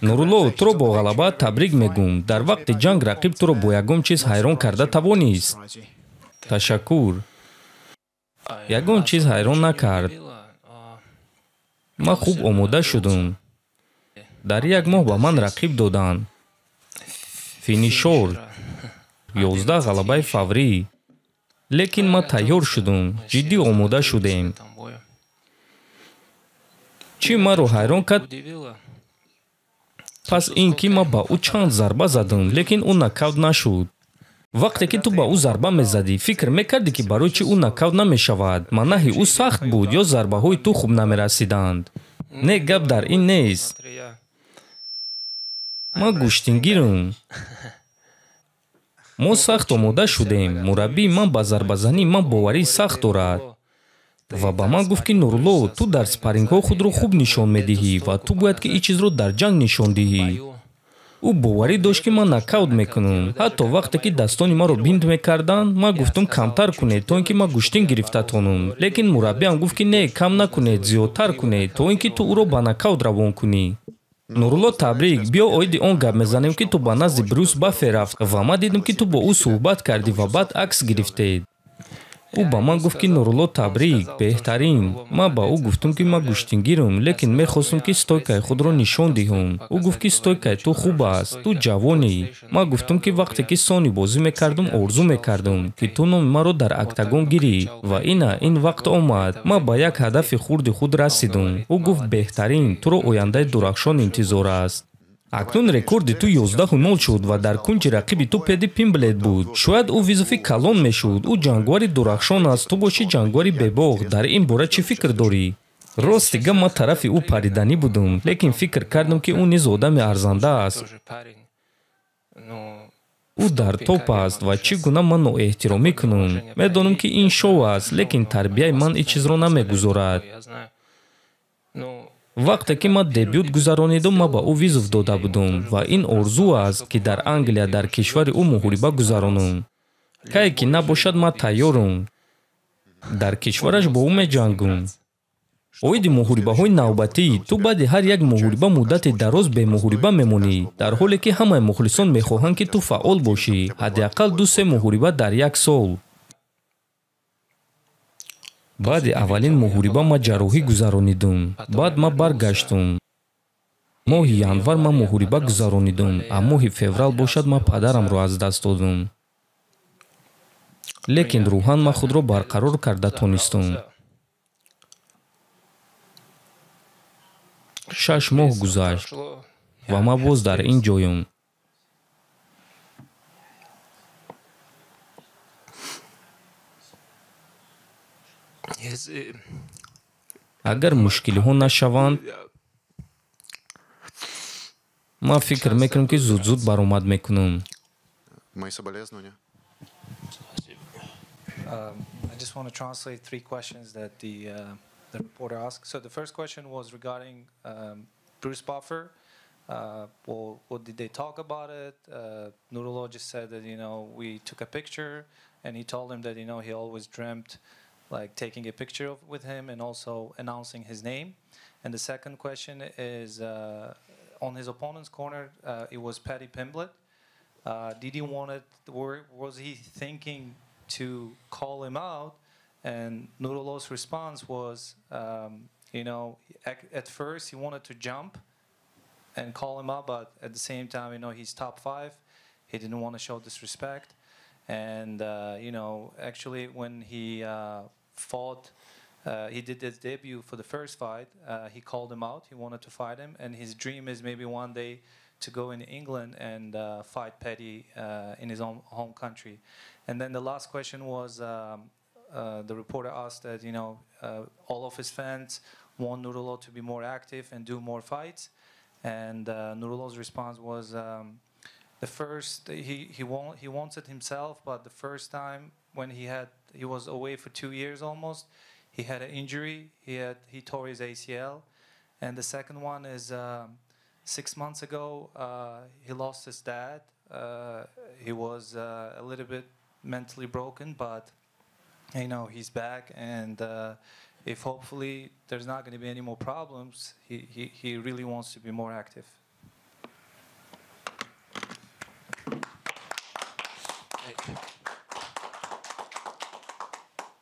Нурулло, туро бо ғалаба табрик мегум. Дар вақти ҷанг рақиб туро бо ягон чиз ҳайрон карда тавонист. Ташаккур. Ягон чиз ҳайрон накард. Ман хуб омода шудам. Дар як моҳ ба ман рақиб доданд. Финишор. 11 ғалабаи фаврӣ. Лекин ман тайёр шудам. Ҷиддӣ омода шудем. Чӣ маро ҳайрон кард? Пас ин ки ман ба ӯ чанд зарба задам, лекин ӯ нокаут нашуд. Вақте ки ту ба ӯ зарба мезадӣ, фикр мекардӣ ки барои чӣ ӯ нокаут намешавад? Манаҳи ӯ сахт буд ё зарбаҳои ту хуб намерасиданд? Не, гап дар ин нест. Ман гӯштингирам. Мо сахт омода шудем. Мураббии ман ба зарбазании ман боварии сахт дорад. Ва ба ман гуфт ки Нурулло, ту дар спарингҳо худро хуб нишон медиҳӣ ва ту бояд ки ин чизро дар ҷанг нишон диҳӣ. ӯ боварӣ дошт ки ман нокаут мекунам. Ҳатто вақте ки дастони маро бинд мекарданд, ман гуфтам камтар кунед, то ин ки ман гӯштин гирифтатонам. Лекин мураббиам гуфт ки не, кам накунед, зиёдтар кунед, то ин ки ту ӯро ба нокаут равон кунӣ. Нурулло, табрик, биё оиди он гап мезанем ки ту ба назди Брюс Баффе рафт ва ман дидам ки ту бо ӯ суҳбат кардӣ ва баъд акс гирифтед. ӯ ба ман гуфт ки Нурулло, табрик, беҳтарин. Ман ба ӯ гуфтам ки ман гӯштингирам, лекин мехостам ки стойкаи худро нишон диҳам. ӯ гуфт ки стойкаи ту хуб аст, ту ҷавонӣ. Ман гуфтам ки вақте ки сони бозӣ мекардам, орзу мекардам ки ту номи маро дар октагон гирӣ. Ва ин вақт омад. Ман ба як ҳадафи хурди худ расидам. ӯ гуфт беҳтарин, туро ояндаи дурахшон интизор аст. Акнун рекорди ту 11-0 шуд ва дар кунҷи рақиби ту Педи Пимблет буд. Шояд ӯ визофи калон мешуд. ӯ ҷангвари дурахшон аст, ту бошӣ ҷангвари бебоғ. Дар ин бора чӣ фикр дорӣ? Рост дига ман тарафи ӯ париданӣ будам, лекин фикр кардам ки ӯ низ одами арзанда аст. ӯ дар топ аст ва чӣ гуна ман ноэҳтиромӣ кунам? Медонам ки ин шоу аст, лекин тарбияи ман ин чизро намегузорад. Вақте ки ман дебют гузаронидам, ман ба ӯ визов дода будам ва ин орзу аст ки дар Англия, дар кишвари ӯ муҳориба гузаронам. Кае ки набошад, ман тайёрам. Дар кишвараш бо ӯ меҷангам. Оиди муҳорибаҳои навбатӣ, ту баъди ҳар як муҳориба муддати дароз бемуҳориба мемонӣ, дар ҳоле ки ҳамаи мухлисон мехоҳанд ки ту фаъол бошӣ, ҳадди ақал 2-3 муҳориба дар як сол. баъди аввалин муҳориба ман ҷарроҳӣ гузаронидам. Баъд ман баргаштам. моҳи январ ман муҳориба гузаронидам, а моҳи феврал бошад ман падарамро аз даст додам. Лекин рӯҳан ман худро барқарор карда тонистам. 6 моҳ гузашт ва ман боз дар ин ҷоям. агар мушкилиҳо нашаванд, ман фикр мекунам ки зуд баромад мекунам. I just want to translate 3 questions that the reporter asked. So the first question was regarding Bruce Buffer. What did they talk about it? Nurullo just said that, we took a picture, and he told him that, he always dreamt like taking a picture with him and also announcing his name. And the second question is on his opponent's corner, it was Paddy Pimblett. Did he want it, or was he thinking to call him out? And Nurullo's response was, at first he wanted to jump and call him out, but at the same time, he's top 5. He didn't want to show disrespect. And, actually when he fought, he did his debut for the first fight, he called him out. He wanted to fight him. And his dream is maybe one day to go in England and fight Paddy in his own home country. And then the last question was, the reporter asked that, all of his fans want Nurullo to be more active and do more fights. And Nurullo's response was, the first, he wants it himself, but the first time when he was away for 2 years almost, he had an injury, he tore his ACL. And the second one is 6 months ago, he lost his dad. He was a little bit mentally broken, but he's back, and if hopefully there's not going to be any more problems, he really wants to be more active.